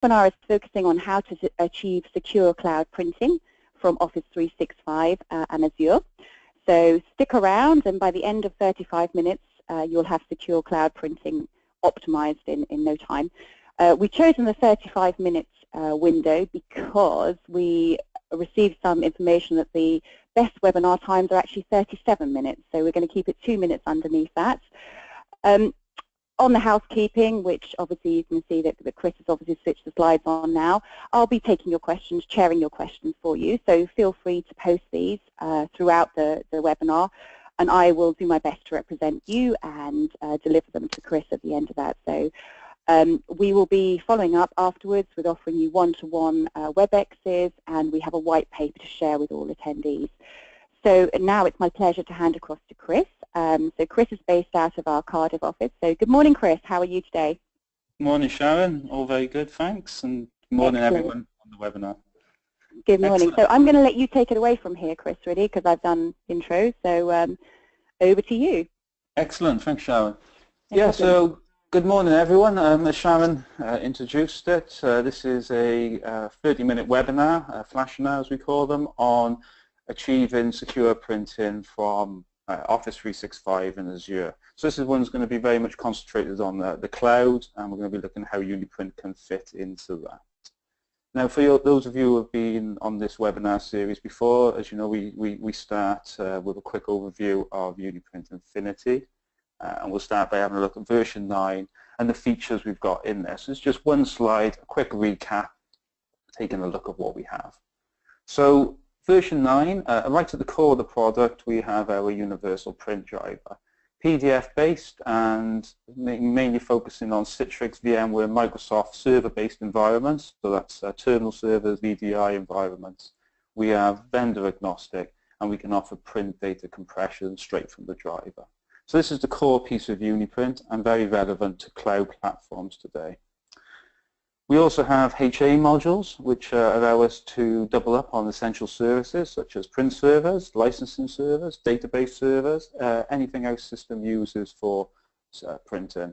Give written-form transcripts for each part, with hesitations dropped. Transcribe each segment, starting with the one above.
webinar is focusing on how to achieve secure cloud printing from Office 365 and Azure. So stick around, and by the end of 35 minutes, you'll have secure cloud printing optimized in no time. We've chosen the 35 minutes window because we received some information that the best webinar times are actually 37 minutes, so we're going to keep it 2 minutes underneath that. On the housekeeping, which obviously you can see that Chris has obviously switched the slides on now, I'll be taking your questions, chairing your questions for you, so feel free to post these throughout the webinar, and I will do my best to represent you and deliver them to Chris at the end of that. So we will be following up afterwards with offering you one-to-one WebExes, and we have a white paper to share with all attendees. So now it's my pleasure to hand across to Chris. So Chris is based out of our Cardiff office. So good morning, Chris. How are you today? Good morning, Sharon. All very good, thanks. And good morning, everyone on the webinar. Good morning. Excellent. So I'm going to let you take it away from here, Chris, really, because I've done intros. So over to you. Excellent. Thanks, Sharon. Yeah, so good morning, everyone. As Sharon introduced it, this is a 30-minute webinar, flash now as we call them, on achieving secure printing from Office 365 and Azure. So this is one's going to be very much concentrated on the cloud, and we're going to be looking at how UniPrint can fit into that. Now, for those of you who have been on this webinar series before, as you know, we start with a quick overview of UniPrint Infinity, and we'll start by having a look at version 9 and the features we've got in there. So it's just one slide, a quick recap, taking a look at what we have. So version 9, right at the core of the product, we have our universal print driver, PDF-based and mainly focusing on Citrix, VMware, Microsoft server-based environments. So that's terminal servers, VDI environments. We have vendor agnostic, and we can offer print data compression straight from the driver. So this is the core piece of UniPrint and very relevant to cloud platforms today. We also have HA modules, which allow us to double up on essential services such as print servers, licensing servers, database servers, anything our system uses for printing.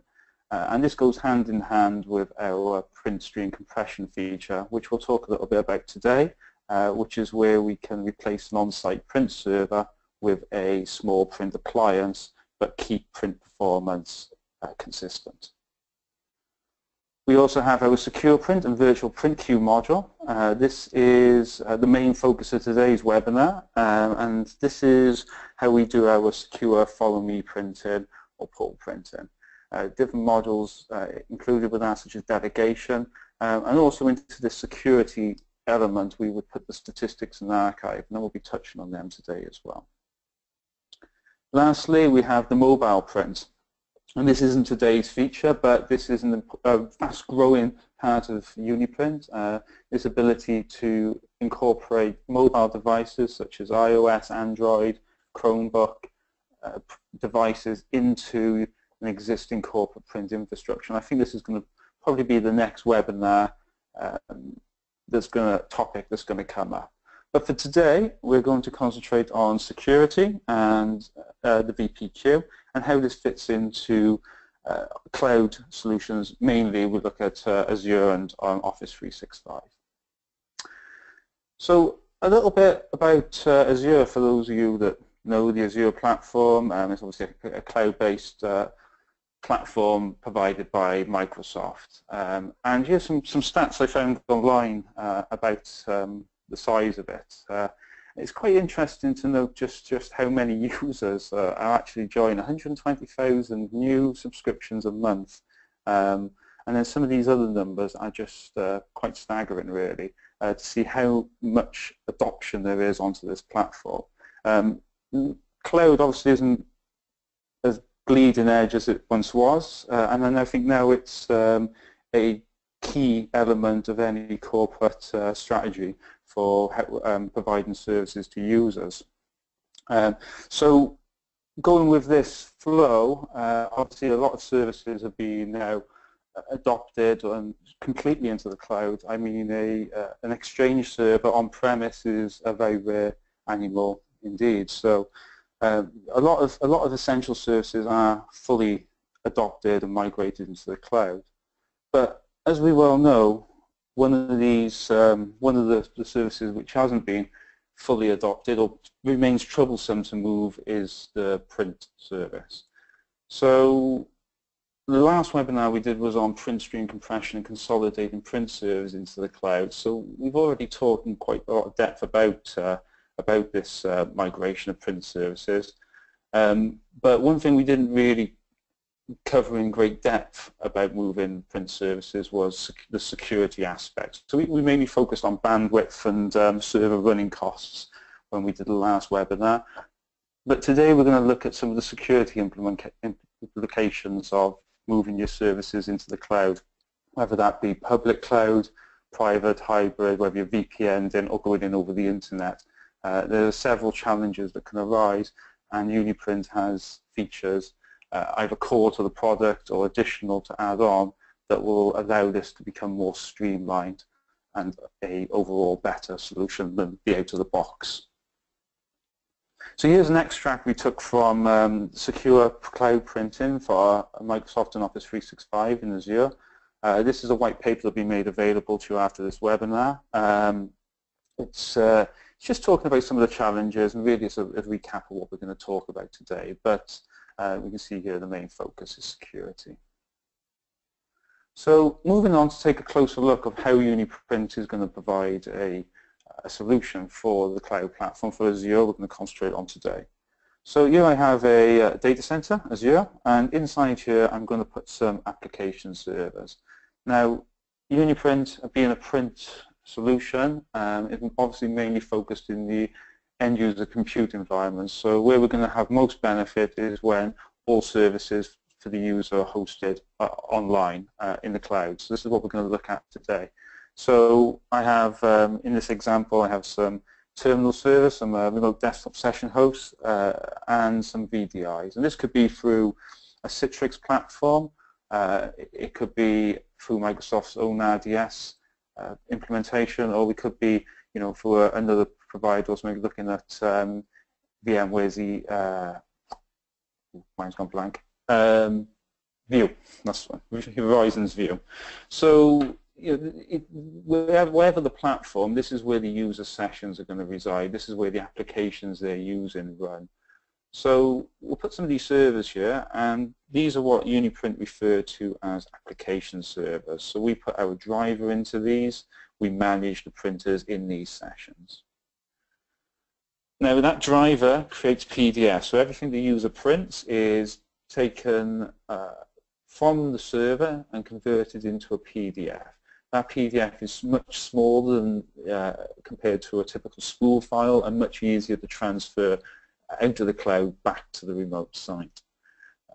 And this goes hand in hand with our print stream compression feature, which we'll talk a little bit about today, which is where we can replace an on-site print server with a small print appliance, but keep print performance consistent. We also have our Secure Print and Virtual Print Queue module. This is the main focus of today's webinar, and this is how we do our secure follow me printing or pull printing. Different modules included with that, such as delegation, and also into the security element, we would put the statistics and archive, and we'll be touching on them today as well. Lastly, we have the mobile print. And this isn't today's feature, but this is a fast-growing part of UniPrint. This ability to incorporate mobile devices such as iOS, Android, Chromebook devices into an existing corporate print infrastructure. And I think this is going to probably be the next webinar topic that's going to come up. But for today, we're going to concentrate on security and the VPQ and how this fits into cloud solutions. Mainly, we look at Azure and Office 365. So a little bit about Azure for those of you that know the Azure platform. It's obviously a cloud-based platform provided by Microsoft. And here's some stats I found online about the size of it. It's quite interesting to note just how many users are actually joining. 120,000 new subscriptions a month. And then some of these other numbers are just quite staggering, really, to see how much adoption there is onto this platform. Cloud obviously isn't as bleeding edge as it once was, and then I think now it's a key element of any corporate strategy for providing services to users. So going with this flow, obviously a lot of services are being now adopted and completely into the cloud. I mean, an Exchange server on-premise is a very rare animal indeed. So a lot of essential services are fully adopted and migrated into the cloud. But as we well know, one of the services which hasn't been fully adopted or remains troublesome to move is the print service. So the last webinar we did was on print stream compression and consolidating print servers into the cloud. So we've already talked in quite a lot of depth about this migration of print services. But one thing we didn't really cover in great depth about moving print services was the security aspects. So we mainly focused on bandwidth and server running costs when we did the last webinar. But today we're going to look at some of the security implications of moving your services into the cloud, whether that be public cloud, private, hybrid, whether you're VPN'd in or going in over the internet. There are several challenges that can arise, and UniPrint has features either core to the product or additional to add on that will allow this to become more streamlined and a overall better solution than the out of the box. So here's an extract we took from secure cloud printing for Microsoft and Office 365 in Azure. This is a white paper that will be made available to you after this webinar. It's just talking about some of the challenges, and really it's a recap of what we're going to talk about today. But we can see here the main focus is security. So moving on to take a closer look of how UniPrint is going to provide a solution for the cloud platform for Azure we're going to concentrate on today. So here I have a data center, Azure, and inside here I'm going to put some application servers. Now UniPrint, being a print solution, is obviously mainly focused in the end user compute environment. So where we're going to have most benefit is when all services for the user are hosted online in the cloud. So this is what we're going to look at today. So I have, in this example, I have some terminal servers, some remote desktop session hosts, and some VDIs. And this could be through a Citrix platform. It could be through Microsoft's own RDS implementation, or we could be, for another provider, also maybe looking at VMware's mine's gone blank. View, that's one, Horizon's View. So wherever the platform, this is where the user sessions are going to reside. This is where the applications they're using run. So we'll put some of these servers here, and these are what UniPrint refer to as application servers. So we put our driver into these. We manage the printers in these sessions. Now that driver creates PDF. So everything the user prints is taken from the server and converted into a PDF. That PDF is much smaller than compared to a typical spool file, and much easier to transfer out of the cloud back to the remote site.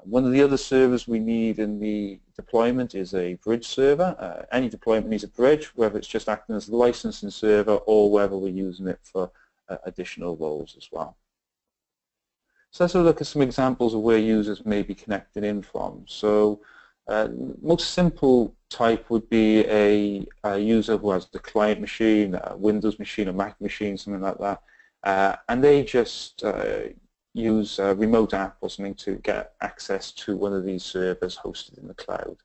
One of the other servers we need in the deployment is a bridge server. Any deployment needs a bridge, whether it's just acting as a licensing server or whether we're using it for additional roles as well. So let's look at some examples of where users may be connected in from. So most simple type would be a user who has the client machine, a Windows machine, a Mac machine, something like that, and they just use a remote app or something to get access to one of these servers hosted in the cloud.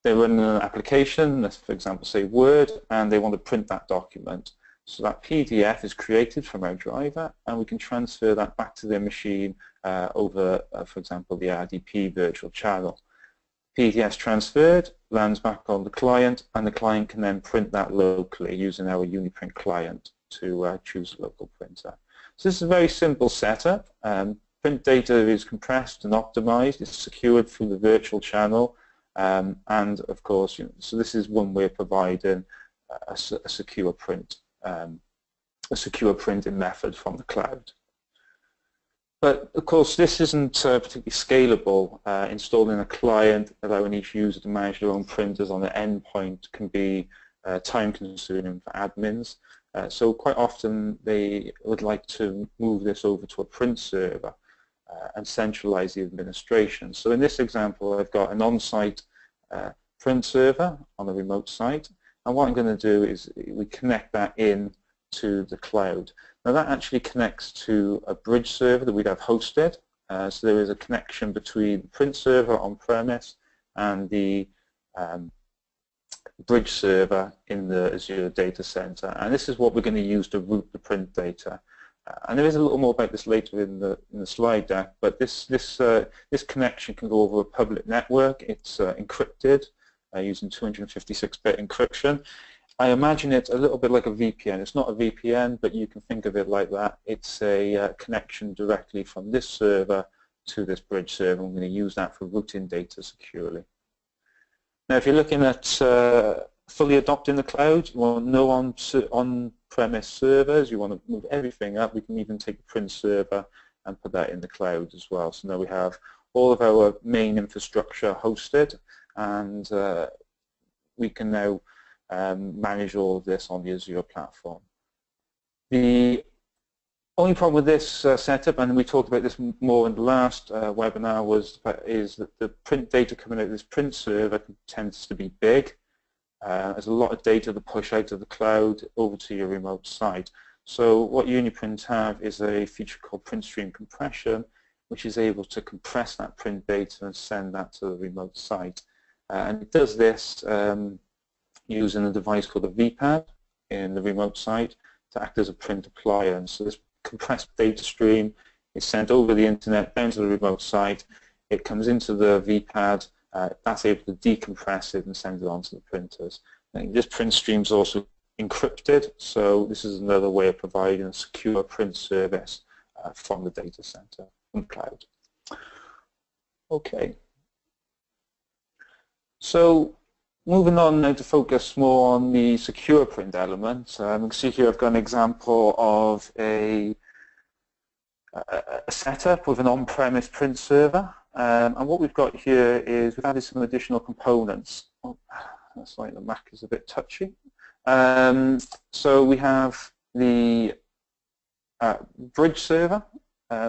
They run an application, let's for example say Word, and they want to print that document. So that PDF is created from our driver, and we can transfer that back to their machine over, for example, the RDP virtual channel. PDF transferred, lands back on the client, and the client can then print that locally using our UniPrint client to choose a local printer. So this is a very simple setup. Print data is compressed and optimized. It's secured through the virtual channel, and of course, so this is one way of providing a secure print. A secure printing method from the cloud. But of course this isn't particularly scalable. Installing a client, allowing each user to manage their own printers on the endpoint can be time consuming for admins. So quite often they would like to move this over to a print server and centralize the administration. So in this example I've got an on-site print server on a remote site. And what I'm going to do is we connect that in to the cloud. Now that actually connects to a bridge server that we'd have hosted. So there is a connection between the print server on premise and the bridge server in the Azure data center, and this is what we're going to use to route the print data. And there is a little more about this later in the slide deck, but this connection can go over a public network. It's encrypted using 256-bit encryption. I imagine it a little bit like a VPN. It's not a VPN, but you can think of it like that. It's a connection directly from this server to this bridge server. I'm going to use that for routing data securely. Now, if you're looking at fully adopting the cloud, you want no on-premise servers, you want to move everything up. We can even take the print server and put that in the cloud as well. So now we have all of our main infrastructure hosted, and we can now manage all of this on the Azure platform. The only problem with this setup, and we talked about this more in the last webinar, is that the print data coming out of this print server tends to be big. There's a lot of data to push out of the cloud over to your remote site. So what UniPrint have is a feature called print stream compression, which is able to compress that print data and send that to the remote site. And it does this using a device called a VPAD in the remote site to act as a print appliance. So this compressed data stream is sent over the internet down to the remote site. It comes into the VPAD. That's able to decompress it and send it on to the printers. And this print stream is also encrypted, so this is another way of providing a secure print service from the data center and cloud. Okay. So moving on now to focus more on the secure print element. You can see here I've got an example of a setup with an on-premise print server. And what we've got here is we've added some additional components. Oh, that's like the Mac is a bit touchy. So we have the bridge server,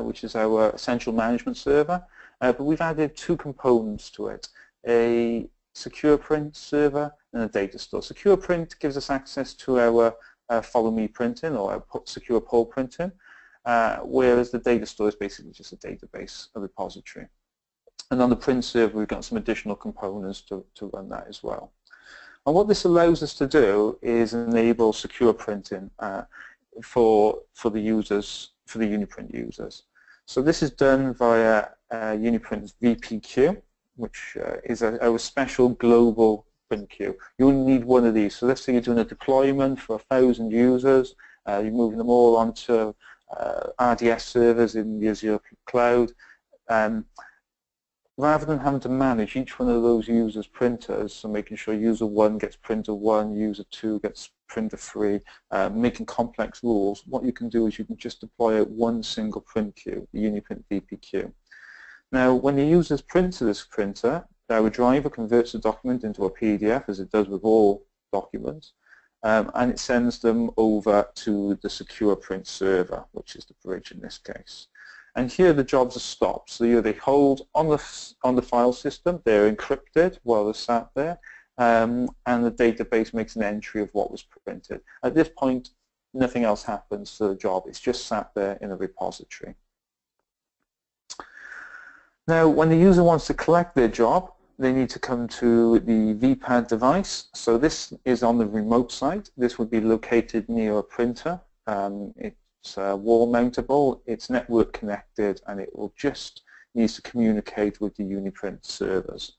which is our essential management server, but we've added two components to it, a secure print server and a data store. Secure print gives us access to our follow me printing or our secure poll printing, whereas the data store is basically just a database, a repository. And on the print server, we've got some additional components to run that as well. And what this allows us to do is enable secure printing for the users, for the UniPrint users. So this is done via UniPrint's VPQ, which is our special global print queue. You only need one of these. So let's say you're doing a deployment for 1,000 users. You're moving them all onto RDS servers in the Azure cloud. Rather than having to manage each one of those users' printers, so making sure user 1 gets printer 1, user 2 gets printer 3, making complex rules, what you can do is you can just deploy one single print queue, the UniPrint VPQ. Now, when the users print to this printer, our driver converts the document into a PDF, as it does with all documents, and it sends them over to the secure print server, which is the bridge in this case. And here the jobs are stopped. So here they hold on the file system. They're encrypted while they're sat there, and the database makes an entry of what was printed. At this point, nothing else happens to the job. It's just sat there in a repository. Now, when the user wants to collect their job, they need to come to the VPAD device. So this is on the remote site. This would be located near a printer. It's wall mountable, it's network connected, and it will just needs to communicate with the UniPrint servers.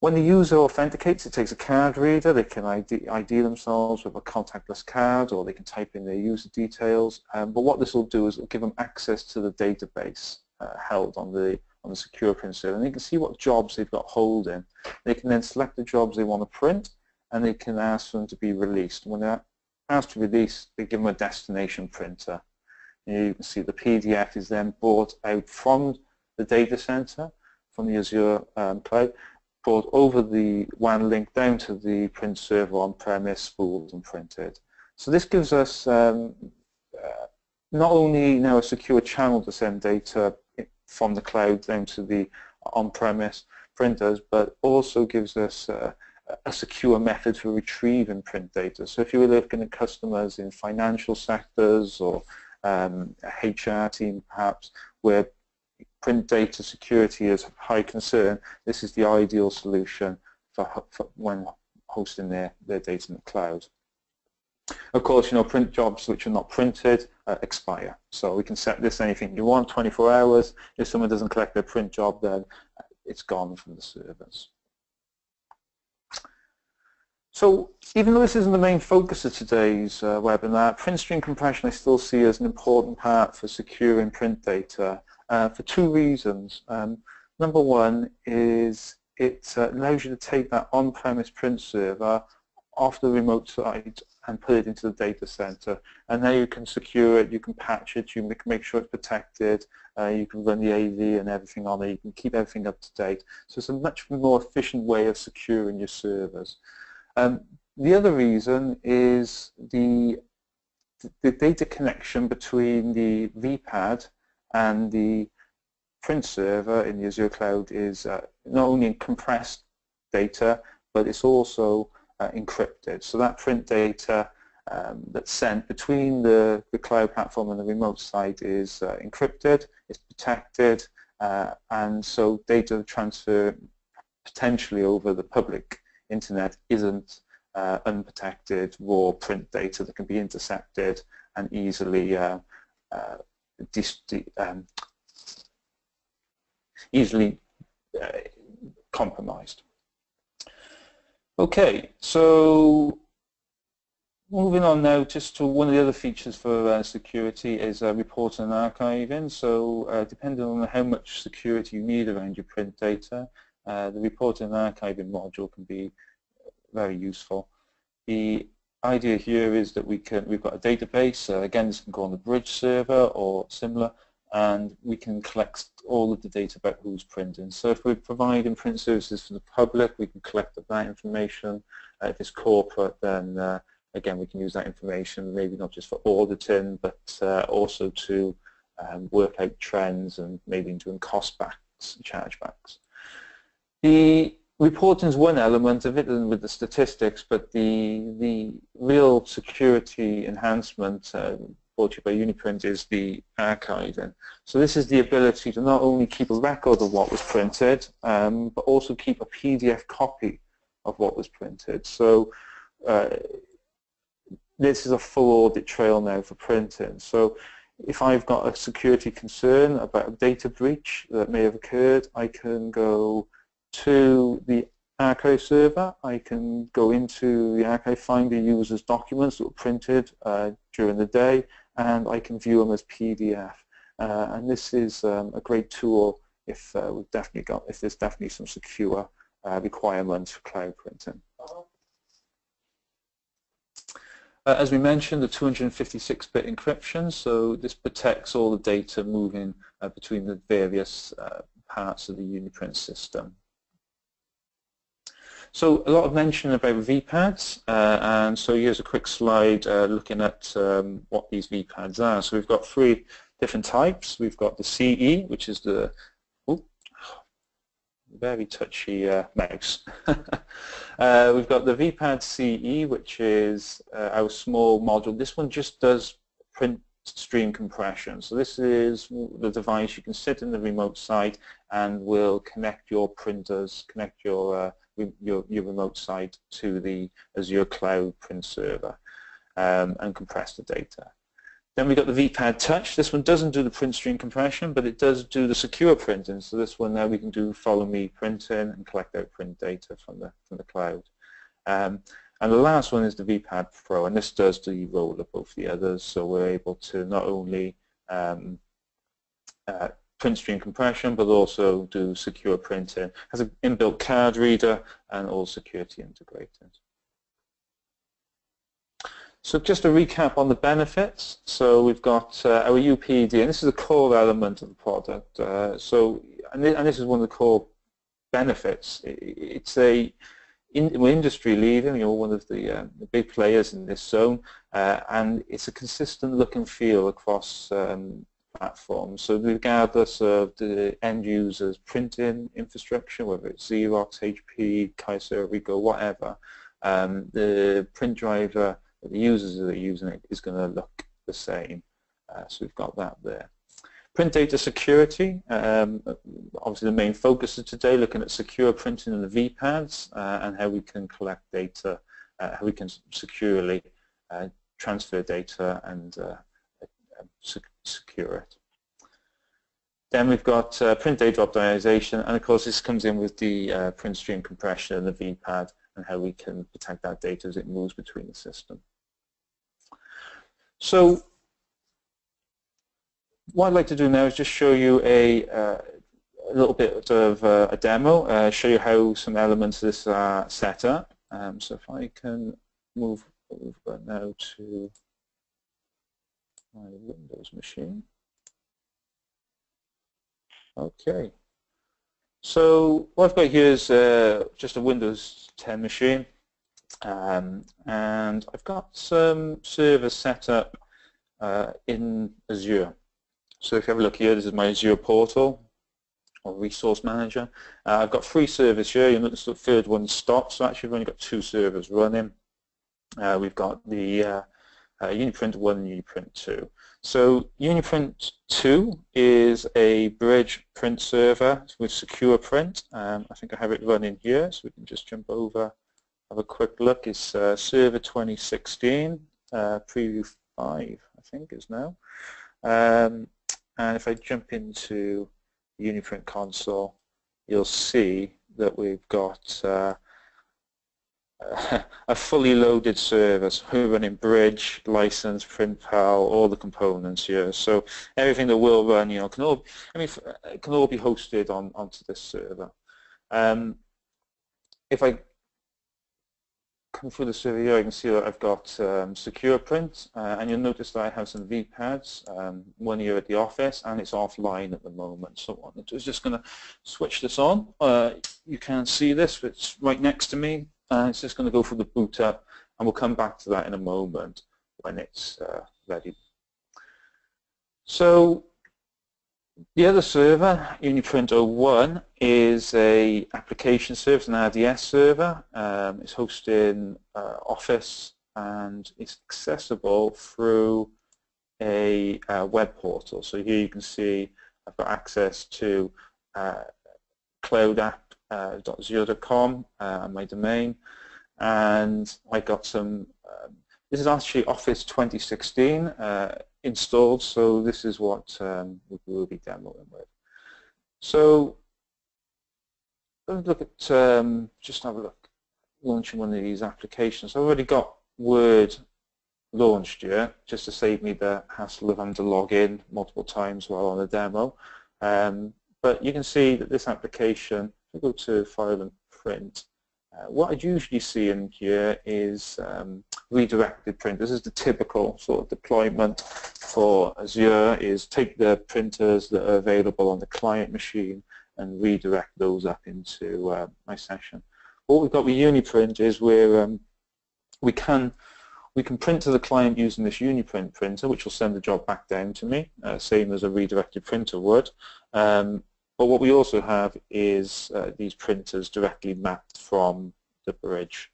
When the user authenticates, it takes a card reader. They can ID themselves with a contactless card, or they can type in their user details. But what this will do is it will give them access to the database held on the secure print server, and they can see what jobs they've got hold in. They can then select the jobs they want to print, and they can ask for them to be released. When they're asked to release, they give them a destination printer. And you can see the PDF is then brought out from the data center, from the Azure cloud, brought over the WAN link down to the print server on premise, spooled and printed. So this gives us not only now a secure channel to send data from the cloud down to the on-premise printers, but also gives us a secure method for retrieving print data. So if you were looking at customers in financial sectors or a HR team perhaps, where print data security is of high concern, this is the ideal solution for when hosting their data in the cloud. Of course, print jobs which are not printed expire. So we can set this anything you want, 24 hours. If someone doesn't collect their print job, then it's gone from the servers. So even though this isn't the main focus of today's webinar, print stream compression I still see as an important part for securing print data for two reasons. Number one is it allows you to take that on-premise print server off the remote site and put it into the data center. And now you can secure it, you can patch it, you can make sure it's protected, you can run the AV and everything on it, you can keep everything up to date. So it's a much more efficient way of securing your servers. The other reason is the data connection between the VPAD and the print server in the Azure cloud is not only compressed data, but it's also encrypted. So that print data that's sent between the cloud platform and the remote site is encrypted, it's protected, and so data transfer potentially over the public internet isn't unprotected raw print data that can be intercepted and easily compromised. Okay, so moving on now just to one of the other features for security is reporting and archiving. So depending on how much security you need around your print data, the reporting and archiving module can be very useful. The idea here is that we've got a database, again this can go on the bridge server or similar, and we can collect all of the data about who's printing. So if we're providing print services for the public, we can collect that information. If it's corporate, then again we can use that information, maybe not just for auditing, but also to work out trends and maybe doing cost backs, chargebacks. The reporting is one element of it and with the statistics, but the real security enhancement brought to you by UniPrint is the archiving. So this is the ability to not only keep a record of what was printed, but also keep a PDF copy of what was printed. So this is a full audit trail now for printing. So if I've got a security concern about a data breach that may have occurred, I can go to the archive server, I can go into the archive, find the user's documents that were printed during the day, and I can view them as PDF. And this is a great tool if there's definitely some secure requirements for cloud printing. As we mentioned, the 256-bit encryption, so this protects all the data moving between the various parts of the UniPrint system. So a lot of mention about VPADs, and so here's a quick slide looking at what these VPADs are. So we've got three different types. We've got the CE, which is the very touchy mouse. We've got the VPAD CE, which is our small module. This one just does print stream compression. So this is the device you can sit in the remote site and will connect your printers, connect your remote site to the Azure cloud print server and compress the data. Then we've got the VPAD Touch. This one doesn't do the print stream compression, but it does do the secure printing. So this one now we can do follow me printing and collect out print data from the cloud. And the last one is the VPAD Pro, and this does the role of both the others. So we're able to not only print stream compression, but also do secure printing. Has an inbuilt card reader and all security integrated. So just a recap on the benefits. So we've got our UPED, and this is a core element of the product. And this is one of the core benefits. We're industry leading, one of the big players in this zone, and it's a consistent look and feel across platforms. So regardless of the end user's printing infrastructure, whether it's Xerox, HP, Kaiser, Ricoh, whatever, the print driver that the users that are using it is going to look the same. So we've got that there. Print data security, obviously the main focus of today, looking at secure printing in the VPads and how we can collect data, how we can securely transfer data and secure it. Then we've got print data optimization, and of course this comes in with the print stream compression and the VPAD and how we can protect that data as it moves between the system. So what I'd like to do now is just show you a little bit of a demo, show you how some elements of this are set up. So if I can move over now to my Windows machine. Okay. So what I've got here is just a Windows 10 machine, and I've got some servers set up in Azure. So if you have a look here, this is my Azure portal or resource manager. I've got 3 servers here. You'll notice the third one stopped, so actually we've only got 2 servers running. We've got the UniPrint 1 and UniPrint 2. So UniPrint 2 is a bridge print server with secure print. I think I have it running here, so we can just jump over, have a quick look. It's server 2016, preview 5, I think is now. And if I jump into the UniPrint console, you'll see that we've got a fully loaded server. So we're running Bridge, License, PrintPal, all the components here. So everything that will run, you know, can all be hosted onto this server. If I come through the server here, I can see that I've got secure print, and you'll notice that I have some VPads, one here at the office, and it's offline at the moment. So I'm just going to switch this on. You can't see this, but it's right next to me. It's just going to go through the boot up, and we'll come back to that in a moment when it's ready. So the other server, UniPrint 01, is a application service, an RDS server. It's hosted in Office, and it's accessible through a web portal. So here you can see I've got access to cloudapp.azure.com, my domain, and I got some, this is actually Office 2016 installed, so this is what we will be demoing with. So let's look at, just have a look, launching one of these applications. I've already got Word launched here, just to save me the hassle of having to log in multiple times while on a demo. But you can see that this application, if I go to File and Print, what I'd usually see in here is redirected print. This is the typical sort of deployment for Azure, is take the printers that are available on the client machine and redirect those up into my session. What we've got with UniPrint is where we can print to the client using this UniPrint printer, which will send the job back down to me, same as a redirected printer would. But what we also have is these printers directly mapped from the bridge.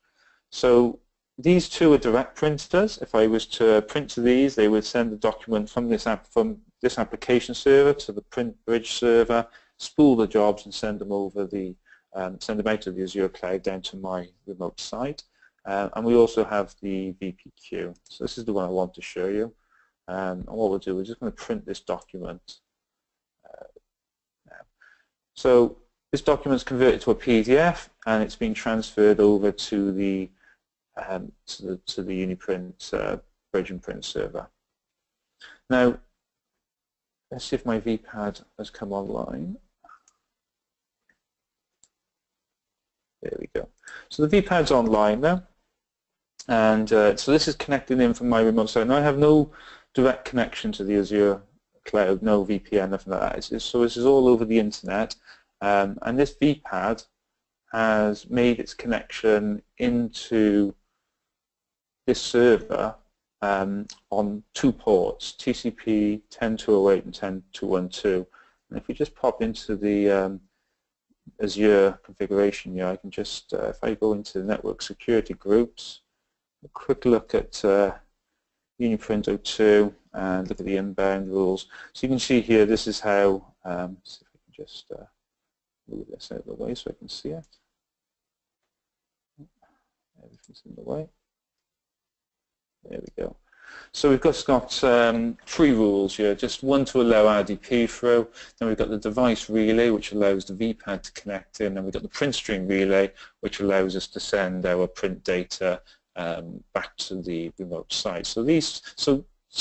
So these 2 are direct printers. If I was to print to these, they would send the document from this application server to the print bridge server, spool the jobs, and send them over the send them out of the Azure cloud down to my remote site. And we also have the VPQ. So this is the one I want to show you. And what we'll do, we're just going to print this document. So this document is converted to a PDF, and it's been transferred over to the UniPrint bridge and print server. Now, let's see if my VPAD has come online. There we go. So the VPAD's online now, and so this is connected in from my remote site. Now I have no direct connection to the Azure cloud, no VPN, nothing like that. So this is all over the internet, and this VPAD has made its connection into this server on 2 ports, TCP 10208 and 10212. And if we just pop into the Azure configuration here, I can just, if I go into the network security groups, a quick look at UniPrint 02, and look at the inbound rules. So you can see here, this is how, see if I can just move this out of the way so I can see it. Everything's in the way. There we go. So we've got 3 rules here, just one to allow RDP through, then we've got the device relay which allows the VPAD to connect in, and we've got the print stream relay which allows us to send our print data back to the remote site. So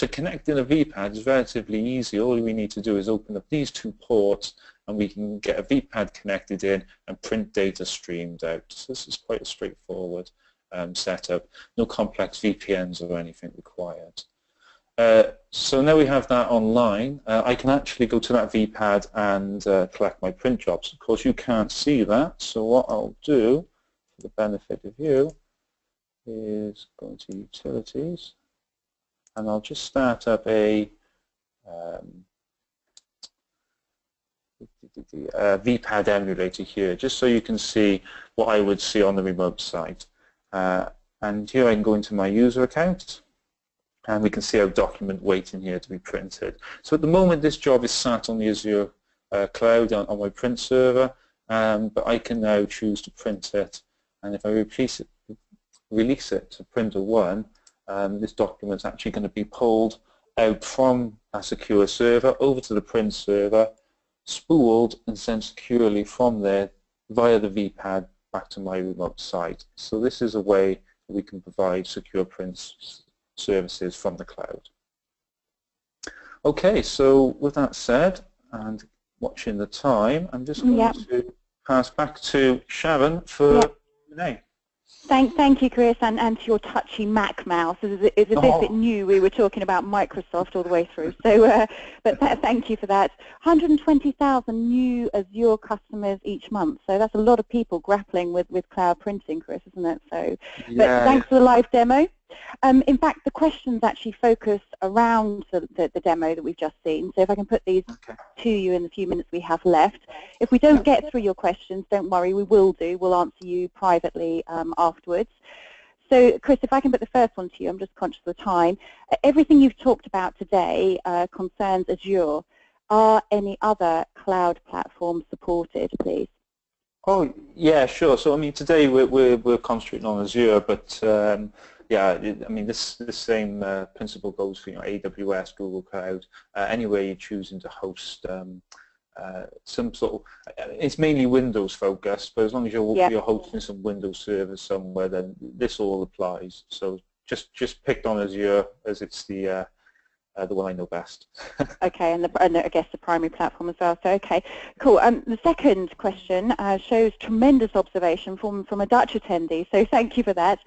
connecting a VPAD is relatively easy. All we need to do is open up these 2 ports and we can get a VPAD connected in and print data streamed out. So this is quite a straightforward setup. No complex VPNs or anything required. So now we have that online, I can actually go to that VPAD and collect my print jobs. Of course you can't see that, so what I'll do for the benefit of you is go into Utilities, and I'll just start up a VPAD emulator here, just so you can see what I would see on the remote site. And here I can go into my user account, and we can see our document waiting here to be printed. So at the moment this job is sat on the Azure cloud on my print server, but I can now choose to print it, and if I release it to printer 1, this document is actually going to be pulled out from a secure server over to the print server, spooled and sent securely from there via the VPAD back to my remote site. So this is a way that we can provide secure print services from the cloud. Okay, so with that said, and watching the time, I'm just going to pass back to Sharon for Q&A. Thank you, Chris, and to your touchy Mac mouse. It's as if it knew we were talking about Microsoft all the way through. So, but thank you for that. 120,000 new Azure customers each month. So that's a lot of people grappling with cloud printing, Chris, isn't it? So, but thanks for the live demo. In fact, the questions actually focus around the demo that we've just seen. So if I can put these to you in the few minutes we have left. If we don't get through your questions, don't worry, we will do. We'll answer you privately afterwards. So Chris, if I can put the first one to you, I'm just conscious of the time. Everything you've talked about today concerns Azure. Are any other cloud platforms supported, please? Oh, yeah, sure. So I mean, today we're concentrating on Azure, but yeah, I mean, this same principle goes for AWS, Google Cloud, anywhere you're choosing to host some sort of. It's mainly Windows focused, but as long as you're hosting some Windows servers somewhere, then this all applies. So just picked on Azure as it's the one I know best. Okay, and I guess the primary platform as well. So okay, cool. The second question shows tremendous observation from a Dutch attendee. So thank you for that.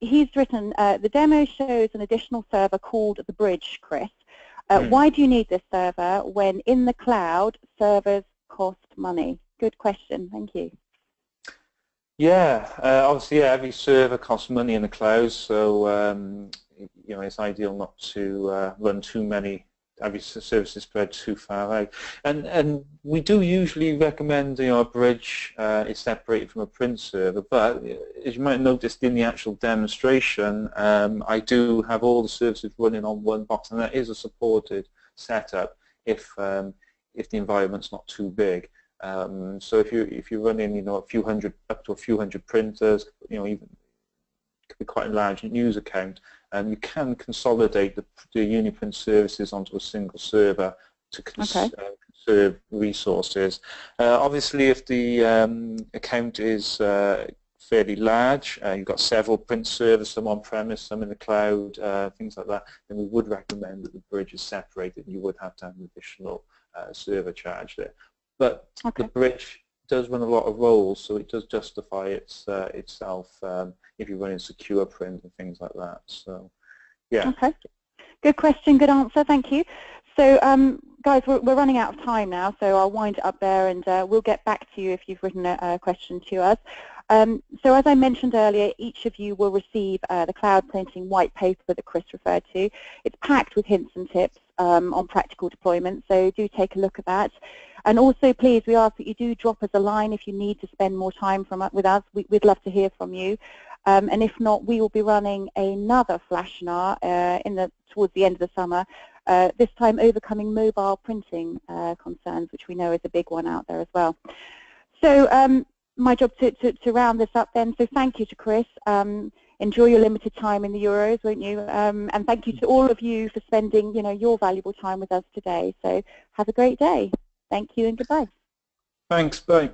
He's written the demo shows an additional server called the Bridge, Chris. Why do you need this server when in the cloud servers cost money? Good question. Thank you. Yeah, obviously, every server costs money in the cloud, so it's ideal not to run too many, every service is spread too far out. And we do usually recommend a bridge is separated from a print server, but as you might have noticed in the actual demonstration, I do have all the services running on one box, and that is a supported setup if the environment's not too big. So if you're running up to a few hundred printers, even it could be quite a large news account, and you can consolidate the UniPrint services onto a single server to conserve resources. Obviously, if the account is fairly large, you've got several print servers, some on-premise, some in the cloud, things like that, then we would recommend that the bridge is separated, and you would have to have an additional server charge there. But the bridge does run a lot of roles, so it does justify itself if you're running secure print and things like that. So, yeah. Okay. Good question, good answer. Thank you. So, guys, we're running out of time now, so I'll wind it up there, and we'll get back to you if you've written a question to us. So as I mentioned earlier, each of you will receive the cloud printing white paper that Chris referred to. It's packed with hints and tips on practical deployment, so do take a look at that. And also, please, we ask that you do drop us a line if you need to spend more time with us. We'd love to hear from you. and if not, we will be running another Flashenar towards the end of the summer, this time overcoming mobile printing concerns, which we know is a big one out there as well. So my job to round this up then, so thank you to Chris. Enjoy your limited time in the Euros, won't you? And thank you to all of you for spending, your valuable time with us today. So have a great day. Thank you and goodbye. Thanks, bye.